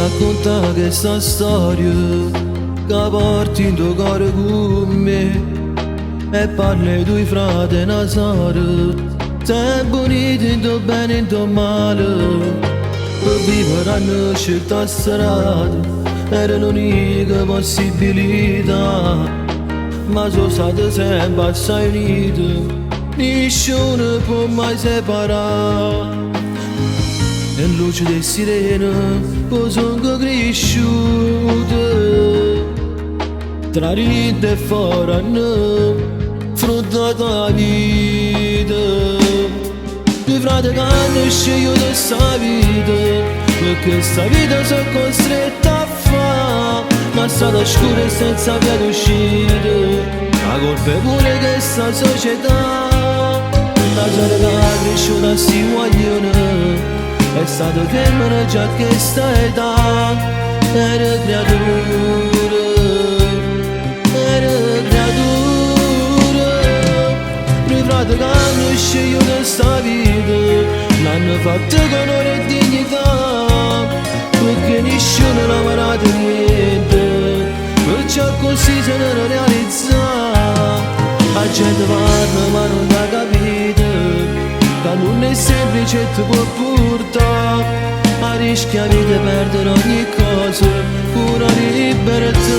racconta questa storia che porti in tuo cuore con me e parli tui frate e una sorella, sempre uniti in tuo bene e in tuo male, per vivere hanno scelto la strada, era l'unica possibilità, ma sono state sempre assai unite, nessuno può mai separare. In luce di sirene poi sono cresciute, tra ridere e fuori hanno fruttato la vita. Due frati che hanno scelto questa vita, perché sta vita sono costretto a fare, ma è stata scura e senza via d'uscita, la colpa è pure questa società. La sorella che è cresciuta si guaglione è stato femmina già che sta età, era creatura, due frati che hanno scelto questa vita, l'hanno fatta con onore e dignità, perché nessuno l'ha lavorato niente, perciò così se ne realizza. La gente parla ma non ha capito che non è semplice e ti può portare a rischiare di perdere ogni cosa, pure la libertà.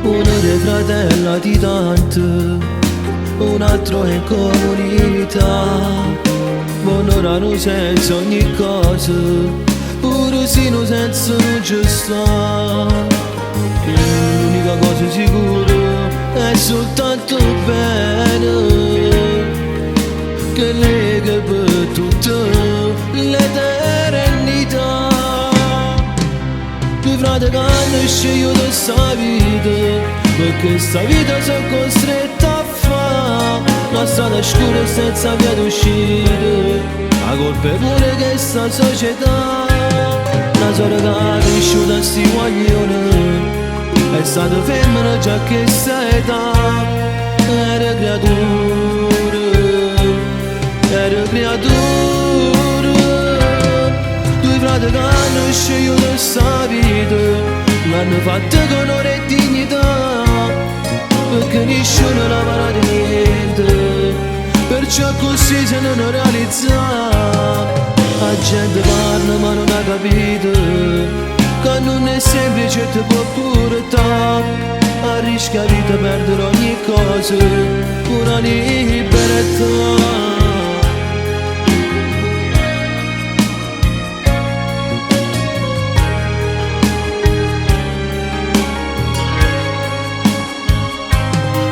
Uno dei fratelli di tanto, un altro è in comunità, onorano senza ogni cosa, pure se non senza non ci sta. L'unica cosa sicura è soltanto bene, che lega per tutta l'eternità. Due frati che hanno scelto questa vita, perché sta vita sono costretto a fare, la strada scura e senza via d'uscita, la colpa è pure questa società. Una sorella che è cresciuta sti guaglione è stata femmina già che sta età, era creatura, due frati che hanno scelto questa vita, l'hanno fatta con onore e dignità, perché nessuno l'ha lavorato niente, perciò così se non realizza. La gente parla ma non ha capito che non è semplice e ti può portare a rischiare di perdere ogni cosa, pure la libertà.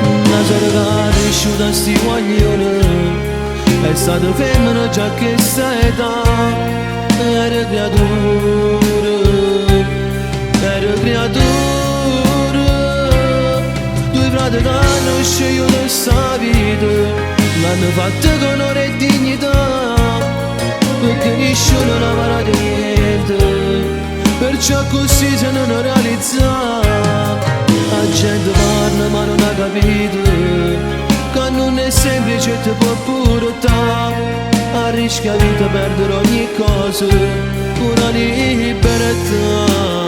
Una sorella cresciuta sti guaglione è stata femmina già che sta età, era creatura, due frati che hanno scelto questa vita, l'hanno fatta con onore e dignità, perché nessuno l'ha lavorato niente, perciò così se non realizza. La gente parla ma non ha capito che non è semplice e ti può portare a rischiare di perdere ogni cosa, pure la libertà.